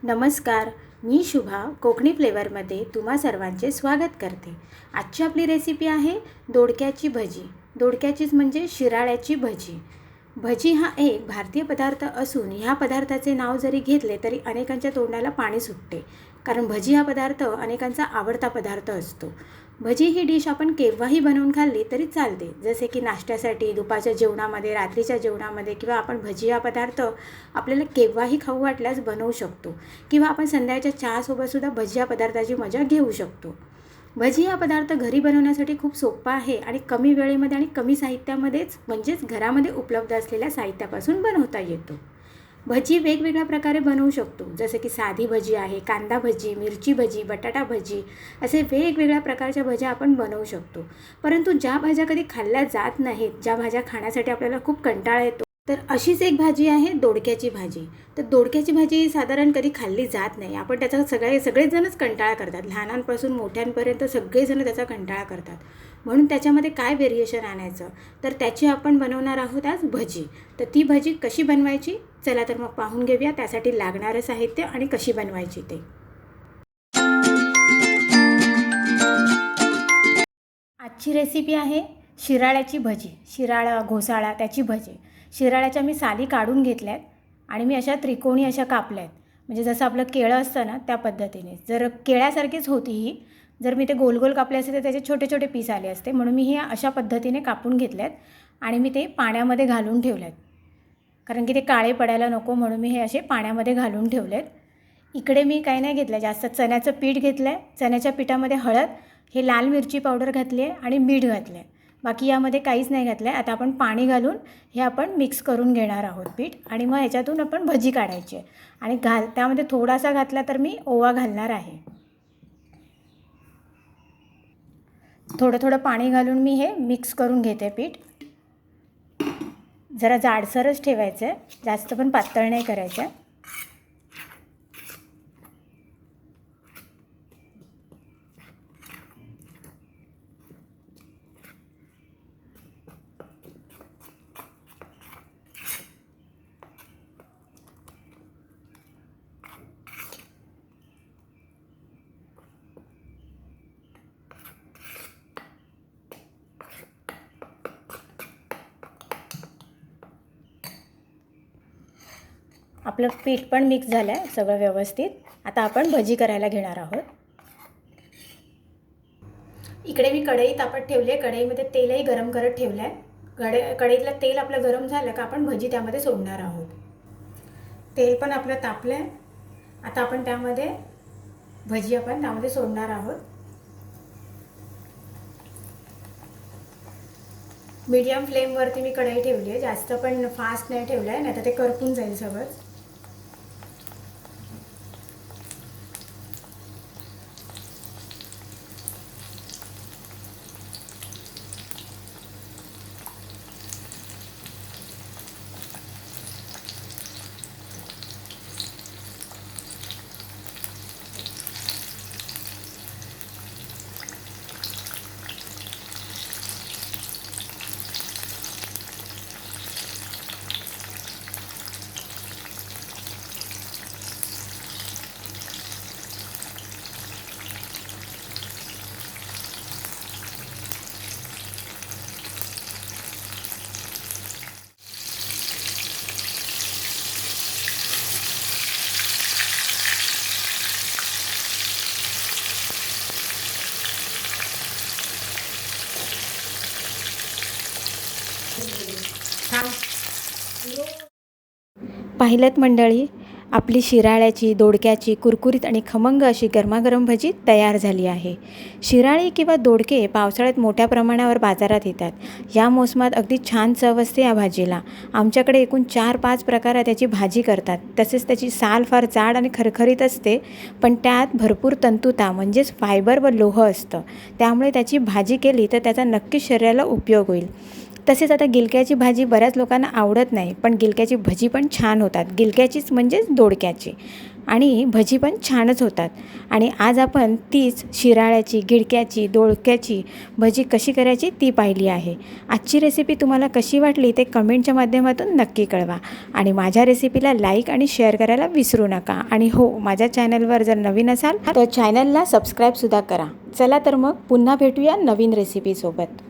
नमस्कार. मी शुभा कोकणी फ्लेवरमध्ये तुम्हा सर्वांचे स्वागत करते. आजची आपली रेसिपी आहे दोडक्याची भजी. दोडक्याचीच म्हणजे शिराळ्याची भजी. भजी हा एक भारतीय पदार्थ असून ह्या पदार्थाचे नाव जरी घेतले तरी अनेकांच्या तोंडाला पाणी सुटते, कारण भजी हा पदार्थ अनेकांचा आवडता पदार्थ असतो. भजी ही डिश आपण केव्हाही बनवून खाल्ली तरी चालते, जसे की नाश्त्यासाठी, दुपारच्या जेवणामध्ये, रात्रीच्या जेवणामध्ये, किंवा आपण भजी हा पदार्थ आपल्याला केव्हाही खाऊ वाटल्यास बनवू शकतो, किंवा आपण संध्याकाळच्या चहासोबतसुद्धा भजी या पदार्थाची मजा घेऊ शकतो. भजी हा पदार्थ घरी बनवण्यासाठी खूप सोपा आहे आणि कमी वेळेमध्ये आणि कमी साहित्यामध्येच, म्हणजेच घरामध्ये उपलब्ध असलेल्या साहित्यापासून बनवता येतो. भजी वेगवेगळ्या प्रकारे बनवू शकतो, जसे की साधी भजी आहे, कांदा भजी, मिरची भजी, बटाटा भजी, असे वेगवेगळ्या प्रकारच्या भज्या आपण बनवू शकतो. परंतु ज्या भाज्या कधी खाल्ल्या जात नाहीत, ज्या भाज्या खाण्यासाठी आपल्याला खूप कंटाळा येतो, तर अशीच एक भाजी आहे दोडक्याची भाजी. तर दोडक्याची भाजी साधारण कधी खाल्ली जात नाही. आपण त्याचा सगळेजणच कंटाळा करतात, लहानांपासून मोठ्यांपर्यंत सगळेजण त्याचा कंटाळा करतात. म्हणून त्याच्यामध्ये काय व्हेरिएशन आणायचं, तर त्याची आपण बनवणार आहोत आज भजी. तर ती भजी कशी बनवायची, चला तर मग पाहून घेऊया. त्यासाठी लागणारं साहित्य आणि कशी बनवायची ते. आजची रेसिपी आहे शिराळ्याची भजी. शिराळा, घोसाळा त्याची भजी. शिराळ्याच्या मी साली काढून घेतल्यात आणि मी अशा त्रिकोणी अशा कापल्या आहेत, म्हणजे जसं आपलं केळं असतं ना त्या पद्धतीने. जर केळ्यासारखीच होती ही. जर मी ते गोल गोल कापले असते तर त्याचे छोटे छोटे पीस आले असते, म्हणून मी हे अशा पद्धतीने कापून घेतल्यात आणि मी ते पाण्यामध्ये घालून ठेवल्यात, कारण की ते काळे पडायला नको म्हणून मी हे असे पाण्यामध्ये घालून ठेवलेत. इकडे मी काही नाही घेतलं, जास्त चण्याचं पीठ घेतलं आहे. चण्याच्या पिठामध्ये हळद, हे लाल मिरची पावडर घातली आहे आणि मीठ घातलं आहे. बाकी यामध्ये काहीच नाही घातलं आहे. आता आपण पाणी घालून हे आपण मिक्स करून घेणार आहोत पीठ, आणि मग ह्याच्यातून आपण भजी काढायची आहे. आणि त्यामध्ये थोडासा घातला तर मी ओवा घालणार आहे. थोडं थोडं पाणी घालून मी हे मिक्स करून घेते पीठ. जरा जाडसरच ठेवायचं आहे, जास्त पण पातळ नाही करायचं आहे. आपलं पीठ पण मिक्स झालं आहे सगळं व्यवस्थित. आता आपण भजी करायला घेणार आहोत. इकडे मी कढई तापत ठेवली आहे. कढईमध्ये तेलही गरम करत ठेवलं आहे. कढईतलं तेल आपलं गरम झालं का आपण भजी त्यामध्ये सोडणार आहोत. तेल पण आपलं तापलं आहे. आता आपण त्यामध्ये भजी आपण त्यामध्ये सोडणार आहोत. मीडियम फ्लेमवरती मी कढई ठेवली आहे, जास्त पण फास्ट नाही ठेवलं आहे, नाही तर ते करपून जाईल सगळं. पाहिलंत मंडळी, आपली शिराळ्याची, दोडक्याची कुरकुरीत आणि खमंग अशी गरमागरम भजी तयार झाली आहे. शिराळी किंवा दोडके पावसाळ्यात मोठ्या प्रमाणावर बाजारात येतात. या मोसमात अगदी छान चव असते या भाजीला. आमच्याकडे एकूण 4-5 प्रकारात त्याची भाजी करतात. तसेच त्याची साल फार जाड आणि खरखरीत असते, पण त्यात भरपूर तंतुता म्हणजेच फायबर व लोह असतं. त्यामुळे त्याची भाजी केली तर त्याचा नक्कीच शरीराला उपयोग होईल. तसेच आता गिलक्याची भाजी बऱ्याच लोकांना आवडत नाही, पण गिलक्याची भजी पण छान होतात. गिलक्याचीच म्हणजेच दोडक्याची, आणि भजी पण छानच होतात. आणि आज आपण तीच शिराळ्याची, गिलक्याची, दोडक्याची भजी कशी करायची ती पाहिली आहे. आजची रेसिपी तुम्हाला कशी वाटली ते कमेंटच्या माध्यमातून नक्की कळवा. आणि माझ्या रेसिपीला लाईक आणि शेअर करायला विसरू नका. आणि हो, माझ्या चॅनलवर जर नवीन असाल तर चॅनलला सबस्क्राईबसुद्धा करा. चला तर मग पुन्हा भेटूया नवीन रेसिपीसोबत.